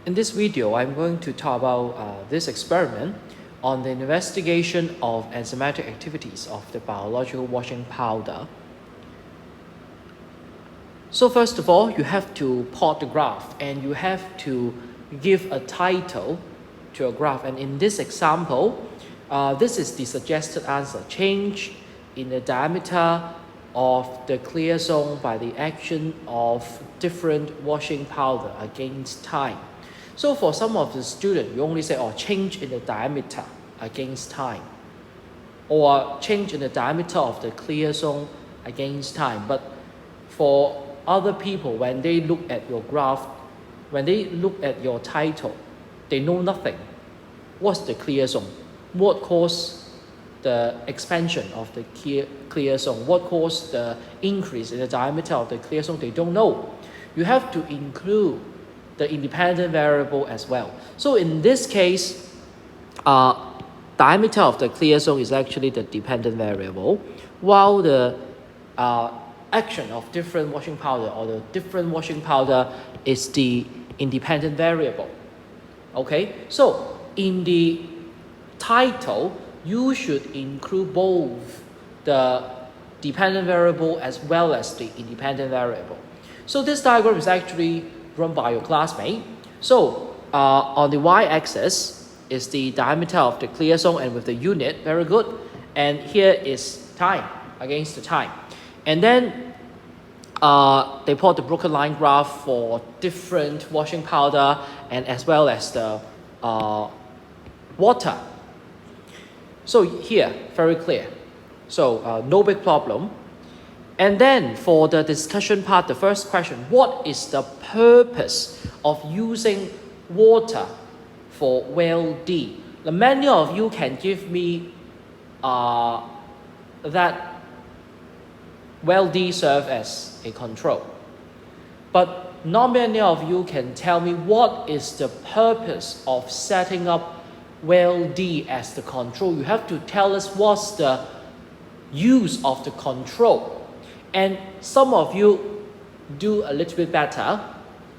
In this video, I'm going to talk about this experiment on the investigation of enzymatic activities of the biological washing powder. So first of all, you have to plot the graph and you have to give a title to a graph. And in this example, this is the suggested answer: change in the diameter of the clear zone by the action of different washing powder against time. So for some of the students, you only say, change in the diameter against time, or change in the diameter of the clear zone against time. But for other people, when they look at your graph, when they look at your title, they know nothing. What's the clear zone? What caused the expansion of the clear zone? What caused the increase in the diameter of the clear zone? They don't know. You have to include the independent variable as well. So in this case, diameter of the clear zone is actually the dependent variable, while the action of different washing powder or the different washing powder is the independent variable. Okay, so in the title, you should include both the dependent variable as well as the independent variable. So this diagram is actually drawn by your classmate. So on the y-axis is the diameter of the clear zone and with the unit, very good. And here is time, against the time. And then they plot the broken line graph for different washing powder and as well as the water. So here, very clear. So no big problem. And then for the discussion part, the first question: what is the purpose of using water for well D? Now, many of you can give me that well D serve as a control. But not many of you can tell me what is the purpose of setting up well D as the control. You have to tell us what's the use of the control. And some of you do a little bit better.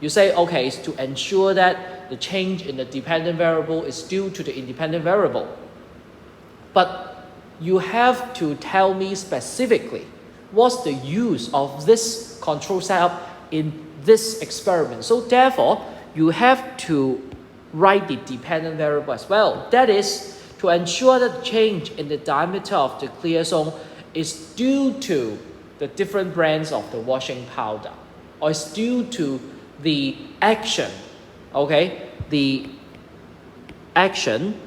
You say, okay, it's to ensure that the change in the dependent variable is due to the independent variable. But you have to tell me specifically what's the use of this control setup in this experiment. So therefore, you have to write the dependent variable as well. That is to ensure that the change in the diameter of the clear zone is due to the different brands of the washing powder, or is due to the action, the action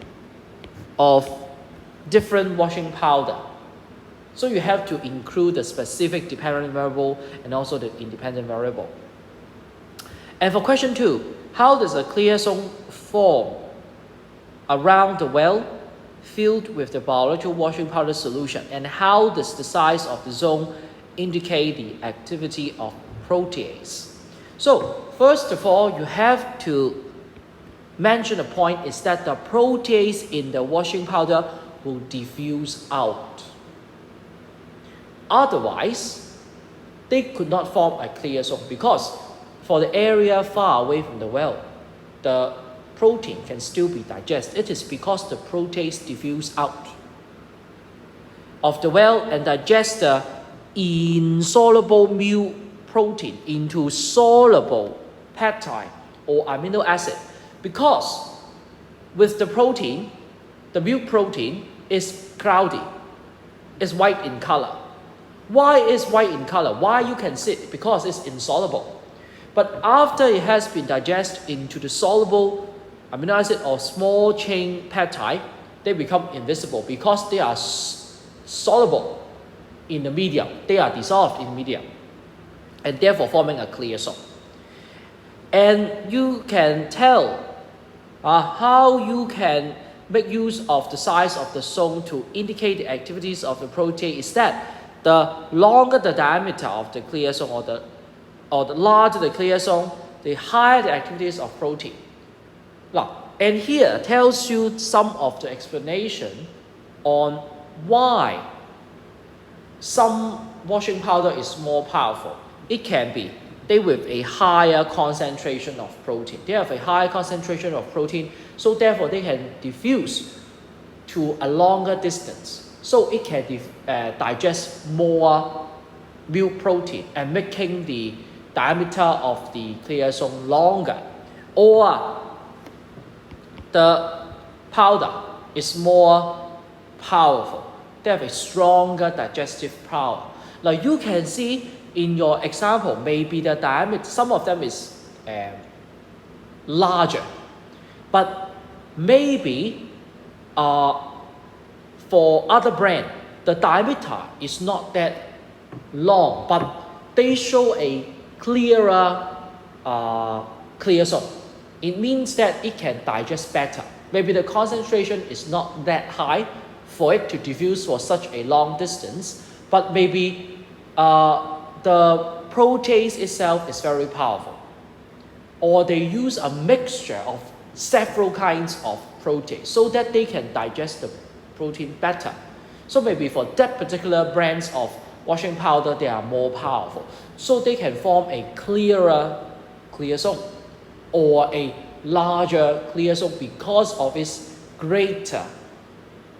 of different washing powder. So you have to include the specific dependent variable and also the independent variable. And for question 2, how does a clear zone form around the well filled with the biological washing powder solution, and how does the size of the zone indicate the activity of protease? So first of all, you have to mention a point is that the protease in the washing powder will diffuse out. Otherwise, they could not form a clear zone, because for the area far away from the well, the protein can still be digested. It is because the protease diffuse out of the well and digest the insoluble mu protein into soluble peptide or amino acid. Because with the protein, the milk protein is cloudy, is white in color. Why is white in color? Why you can see it? Because it's insoluble. But after it has been digested into the soluble amino acid or small chain peptide, they become invisible because they are soluble in the medium. They are dissolved in the medium, and therefore forming a clear zone. And you can tell how you can make use of the size of the zone to indicate the activities of the protease is that the longer the diameter of the clear zone, or the larger the clear zone, the higher the activities of protein. Now, and here tells you some of the explanation on why some washing powder is more powerful. It can be they with a higher concentration of protein. They have a higher concentration of protein, so therefore they can diffuse to a longer distance. So it can digest more milk protein and making the diameter of the clear zone longer. Or the powder is more powerful. They have a stronger digestive power. Now you can see in your example, maybe the diameter, some of them is larger, but maybe for other brand, the diameter is not that long, but they show a clearer clear zone. It means that it can digest better. Maybe the concentration is not that high for it to diffuse for such a long distance, but maybe the protease itself is very powerful. Or they use a mixture of several kinds of protease so that they can digest the protein better. So maybe for that particular brands of washing powder, they are more powerful. So they can form a clearer clear zone or a larger clear zone because of its greater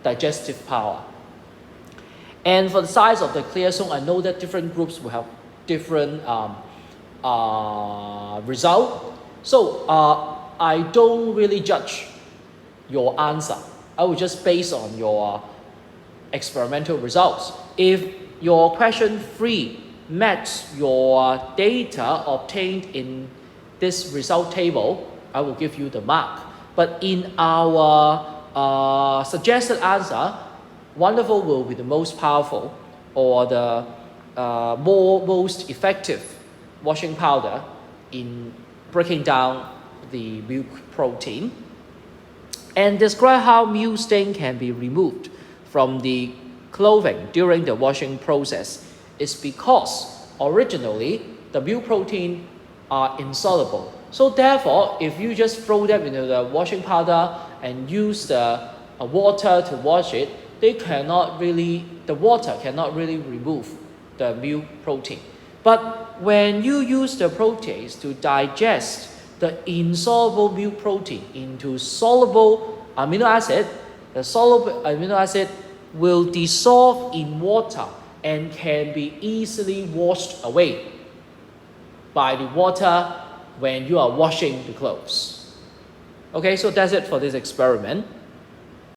digestive power. And for the size of the clear zone, I know that different groups will have different result. So I don't really judge your answer. I will just base on your experimental results. If your question 3 matches your data obtained in this result table, I will give you the mark. But in our suggested answer, wonderful will be the most powerful or the most effective washing powder in breaking down the milk protein. And describe how milk stain can be removed from the clothing during the washing process. Is because originally the milk protein are insoluble. So therefore, if you just throw them into the washing powder and use the water to wash it, the water cannot really remove the milk protein. But when you use the protease to digest the insoluble milk protein into soluble amino acid, the soluble amino acid will dissolve in water and can be easily washed away by the water when you are washing the clothes. Okay, so that's it for this experiment.